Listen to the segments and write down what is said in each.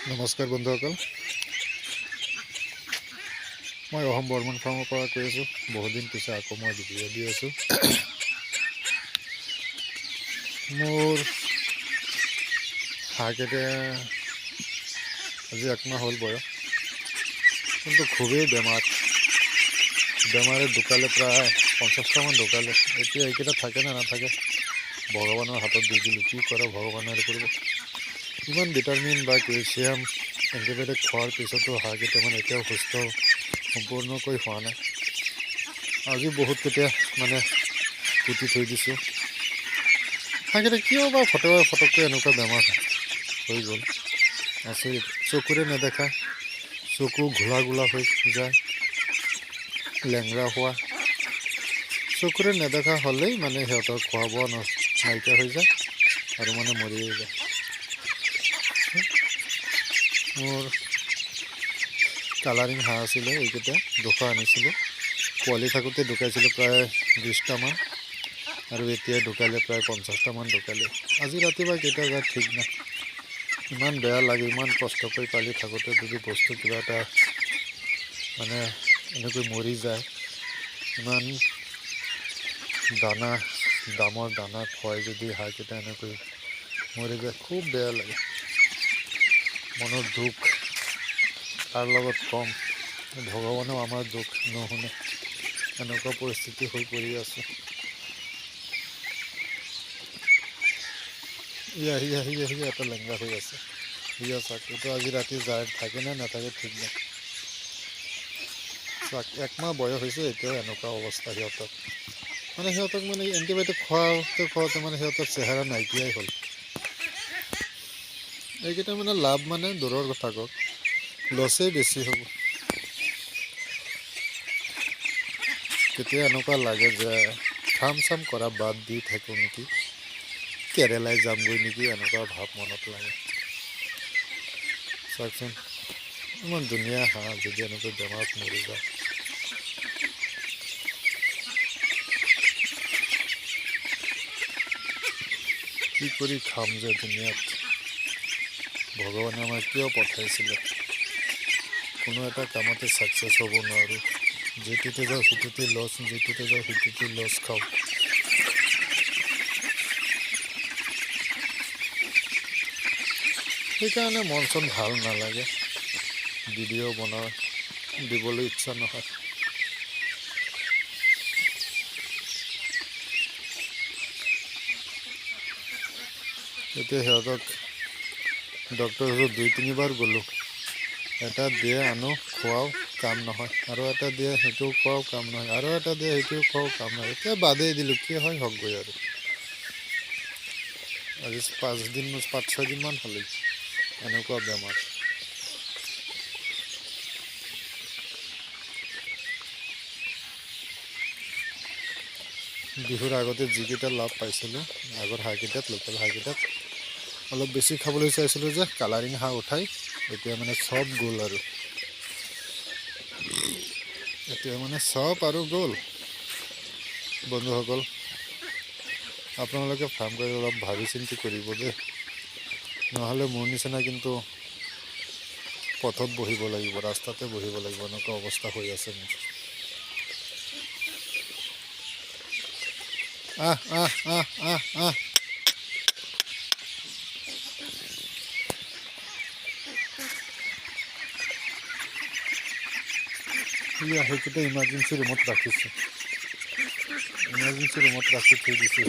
নমস্কাৰ বন্ধুসকল, মই অহম বৰ্মন ফাৰ্মৰ পৰা কৈ আছোঁ। বহুদিন পিছত আকৌ মই ভিডিঅ' দি আছোঁ। মোৰ হাঁহকেইটা আজি একমাহ হ'ল বয়স, কিন্তু খুবেই বেমাৰে ঢুকালে, প্ৰায় 50টামান ঢুকালে। এতিয়া এইকেইটা থাকে নে নাথাকে ভগৱানৰ হাতত দি দিলোঁ, কি কৰে ভগৱানে কৰিব। ইমান ভিটামিন বা কেলছিয়াম এণ্টিবায়'টিক খোৱাৰ পিছতো হাঁহকেইটা মানে এতিয়াও সুস্থ সম্পূৰ্ণকৈ হোৱা নাই। আজি বহুতকেইটা মানে পুতি থৈ দিছোঁ। হাঁহকেইটা কিয় বা ফটককৈ এনেকুৱা বেমাৰ হৈ গ'ল, আচৰিত। চকুৰে নেদেখা, চকু ঘোলা হৈ যায়, লেংৰা হোৱা। চকুৰে নেদেখা হ'লেই মানে সিহঁতৰ খোৱা বোৱা নাইকিয়া হৈ যায় আৰু মানে মৰিয়ে যায়। মোৰ কালাৰিং হাঁহ আছিলে, এইকেইটা 200 আনিছিলোঁ। পোৱালি থাকোঁতে ঢুকাইছিলোঁ প্ৰায় 20টামান, আৰু এতিয়া ঢুকালে প্ৰায় 50টামান ঢুকালে। আজি ৰাতিপুৱা কেইটা যায় ঠিক নাই। ইমান বেয়া লাগে, ইমান কষ্ট কৰি পালি থাকোঁতে যদি বস্তু কিবা এটা মানে এনেকৈ মৰি যায়। ইমান দামৰ দানা খুৱাই যদি হাঁহকেইটা এনেকৈ মৰি যায়, খুব বেয়া লাগে। মনৰ দুখ তাৰ লগত কম, ভগৱানেও আমাৰ দুখ নুশুনে। এনেকুৱা পৰিস্থিতি হৈ পৰি আছে। আহি এটা লেংৰা হৈ আছে। চাওক, এইটো আজি ৰাতি যায় থাকে নে নাথাকে ঠিক নাই। চাওক, একমাহ বয়স হৈছে, এতিয়াও এনেকুৱা অৱস্থা সিহঁতৰ। মানে সিহঁতক মানে এণ্টিবায়'টিক খুৱাওঁতে মানে সিহঁতৰ চেহেৰা নাইকিয়াই হ'ল। এইকেইটা মানে লাভ মানে দূৰৰ কথা কওক, লছেই বেছি হ'ব। কেতিয়া এনেকুৱা লাগে যে কাম চাম কৰা বাদ দি থাকোঁ নেকি, কেৰেলাই যামগৈ নেকি, এনেকুৱা ভাৱ মনত লাগে। চাওকচোন, ইমান ধুনীয়া হাঁহ যদি এনেকৈ বেমাৰত মৰি যায়। কি কৰি খাম যে দুনিয়াত, ভগৱানে আমাক কিয় পঠাইছিলে। কোনো এটা কামতে ছাকচেছ হ'ব নোৱাৰোঁ। যিটোতে যাওঁ সিটোতে লছ, যিটোতে যাওঁ সিটোতে লছ খাওঁ। সেইকাৰণে মন চন ভাল নালাগে, ভিডিঅ' দিবলৈ ইচ্ছা নহয়। এতিয়া সিহঁতক ডক্টৰৰ ওচৰত 2-3বাৰ গ'লোঁ। এটা দিয়ে আনো খুৱাওঁ, কাম নহয়। আৰু এটা দিয়ে সেইটোও খুৱাওঁ, কাম নহয়। আৰু এটা দিয়ে সেইটোও খুৱাওঁ, কাম নহয়। এতিয়া বাদেই দিলোঁ, কি হয় হওকগৈ আৰু। আজি 5-6 দিনমান হ'লেই এনেকুৱা বেমাৰ। বিহুৰ আগতে যিকেইটা লাভ পাইছিলোঁ, আগৰ হাঁহকেইটাত, লোকেল হাঁহকেইটাত অলপ বেছি খাবলৈ চাইছিলোঁ যে কালাৰিং হাঁহ উঠাই, এতিয়া মানে চব গ'ল আৰু। গ'ল। বন্ধুসকল, আপোনালোকে ফাৰ্ম কৰি অলপ ভাবি চিন্তি কৰিব দেই, নহ'লে মোৰ নিচিনা কিন্তু পথত বহিব লাগিব, ৰাস্তাতে বহিব লাগিব। এনেকুৱা অৱস্থা হৈ আছে মোৰ। সেইকেইটা ইমাৰ্জেঞ্চি ৰুমত ৰাখিছোঁ, ৰাখি থৈ দিছোঁ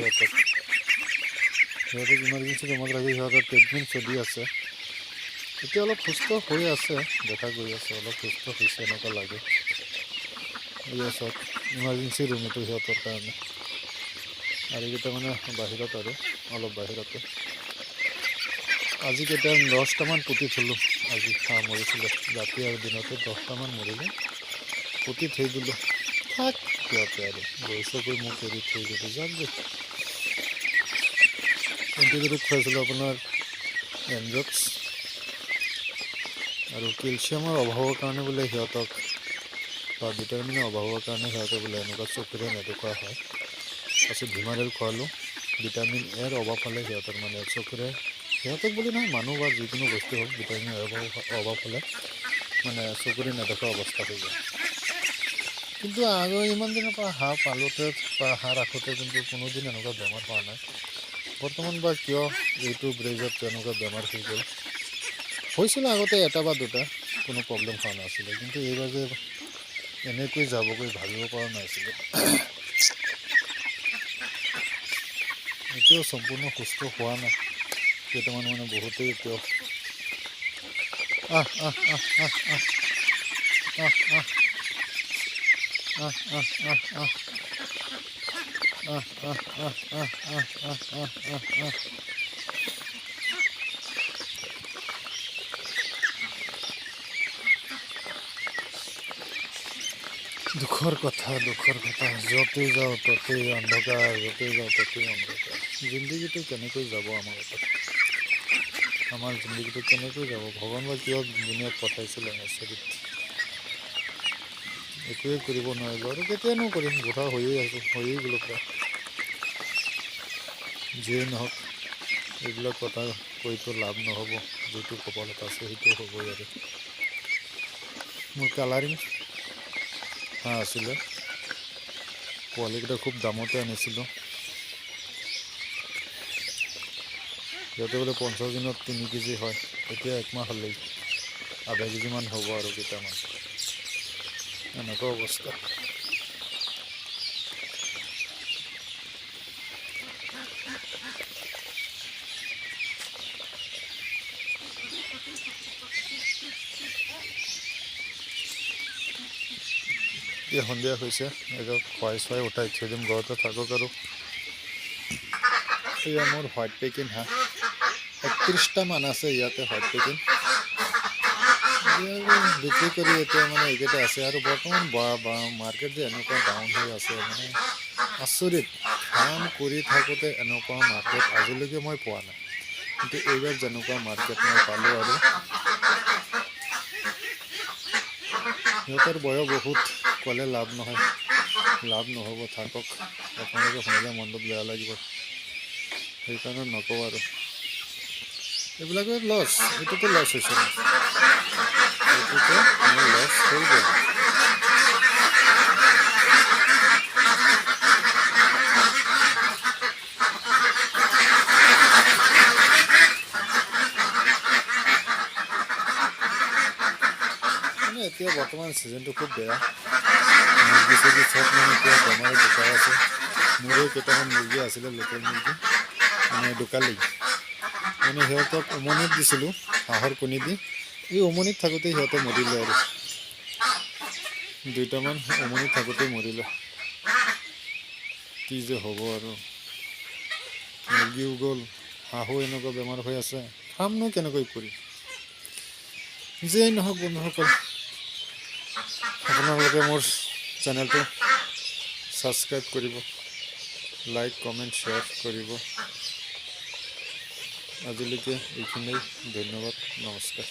সিহঁতক ইমাৰ্জেঞ্চি ৰুমত ৰাখি সিহঁতৰ ট্ৰিটমেণ্ট চলি আছে। এতিয়া অলপ সুস্থ হৈ আছে, দেখা গৈ আছে অলপ সুস্থ হৈছে এনেকুৱা লাগে। চব ইমাৰ্জেঞ্চি ৰুম এইটো সিহঁতৰ কাৰণে। আৰু এইকেইটা মানে বাহিৰত, আৰু অলপ বাহিৰতে। আজি কেইটা 10টামান পুতি থলোঁ। আজি হাঁহ মৰিছিলে, ৰাতি আৰু দিনতে 10টামান মৰিলে, পুতি থৈ দিলোঁ। থাক সিহঁতে আৰু গৈ মোক এৰি থৈ গ'লোঁ, যাক গৈ। এণ্টিবায়'টিক খুৱাইছিলোঁ আপোনাৰ এনজক্স, আৰু কেলছিয়ামৰ অভাৱৰ কাৰণে বোলে সিহঁতক, বা ভিটামিনৰ অভাৱৰ কাৰণে সিহঁতে বোলে এনেকুৱা চকুৰে নেদেখুৱা হয়। তাৰপিছত ভিমাৰেল খোৱালোঁ, ভিটামিন এৰ অভাৱ হ'লে সিহঁতৰ মানে চকুৰে সিহঁতক বুলি নহয়, মানুহ বা যিকোনো বস্তু হওক ভিটামিনৰ অভাৱ হ'লে মানে চকুৰে নেদেখা অৱস্থা হৈ যায়। কিন্তু আগৰ ইমান দিনৰ পৰা হাঁহ পালোতে বা হাঁহ ৰাখোঁতে কিন্তু কোনোদিন এনেকুৱা বেমাৰ হোৱা নাই। বৰ্তমান বা কিয় এইটো ব্ৰেজত তেনেকুৱা বেমাৰ হৈ গ'ল। হৈছিলে আগতে এটা বা দুটা, কোনো প্ৰব্লেম হোৱা নাছিলে, কিন্তু এইবাৰ যে এনেকৈ যাবগৈ ভাবিব পৰা নাছিলোঁ। এতিয়াও সম্পূৰ্ণ সুস্থ হোৱা নাই, কেইটামান মানে বহুতেই এতিয়াও আহ আহ আহ আহ আহ আহ আহ আহ আহ আহ আহ দুখৰ কথা, য'তেই যাওঁ ততেই অন্ধকাৰ, য'তেই যাওঁ ততেই অন্ধকাৰ। জিন্দগীটো কেনেকৈ যাব আমাৰ জিন্দগীটো কেনেকৈ যাব? ভগৱান বা কিয় দুনীয়াত পঠাইছিলে আচৰিত। একোৱে কৰিব নোৱাৰিলোঁ আৰু কেতিয়ানো কৰিম, বুঢ়া হৈয়ে গ'লো প্ৰায়। যিয়েই নহওক, এইবিলাক কথা কৈতো লাভ নহ'ব, যিটো কপালত আছে সেইটো হ'বই। আৰু মোৰ কালাৰিং হাঁহ আছিলে, পোৱালিকেইটা খুব দামতে আনিছিলোঁ। সিহঁতে বোলে 50 দিনত 3 কেজি হয়, এতিয়া 1 মাহ হ'লেই আধা কেজিমান হ'ব আৰু কেইটামান, এনেকুৱা অৱস্থা। এতিয়া সন্ধিয়া হৈছে, এজক খুৱাই উঠাই থৈ দিম, ঘৰতে থাকক। আৰু এয়া মোৰ হোৱাইট পেকিং হাঁহ, 31টা মান আছে ইয়াতে হোৱাইট পেকিং। বিক্ৰী কৰি এতিয়া মানে এইকেইটা আছে। আৰু বৰ্তমান মাৰ্কেট যে এনেকুৱা ডাউন হৈ আছে, মানে আচৰিত। কাম কৰি থাকোঁতে এনেকুৱা মাৰ্কেট আজিলৈকে মই পোৱা নাই, কিন্তু এইবাৰ যেনেকুৱা মাৰ্কেট মই পালোঁ। আৰু সিহঁতৰ বয়স বহুত, ক'লে লাভ নহয়, লাভ নহ'ব, থাকক। আপোনালোকে শুনিলে মনটো বেয়া লাগিব, সেইকাৰণে নকওঁ। আৰু এইবিলাকে লছ, এইটোতো লছ হৈছে, এইটোতো মোৰ লছ হৈ গ'ল। মানে এতিয়া বৰ্তমান ছিজনটো খুব বেয়া, মুৰ্গী চুৰ্গী চব মানে এতিয়া বেমাৰে ঢুকাই আছে। মোৰো কেইটামান মুৰ্গী আছিলে, লোকেল মুৰ্গী, মানে ঢুকালেই। মানে সিহঁতক উমনিত দিছিলোঁ, হাঁহৰ কণী দি। এই উমনিত থাকোঁতে সিহঁতে মৰিলে, আৰু 2টামান উমনিত থাকোঁতেই মৰিলে। কি যে হ'ব। আৰু মুৰ্গীও গ'ল, হাঁহো এনেকুৱা বেমাৰ হৈ আছে, কামনো কেনেকৈ কৰিম? যিয়েই নহওক বন্ধুসকল, আপোনালোকে মোৰ চেনেলটো ছাবস্ক্ৰাইব কৰিব, লাইক কমেণ্ট শ্বেয়াৰ কৰিব। আজিলৈকে এইখিনিয়েই, ধন্যবাদ, নমস্কাৰ।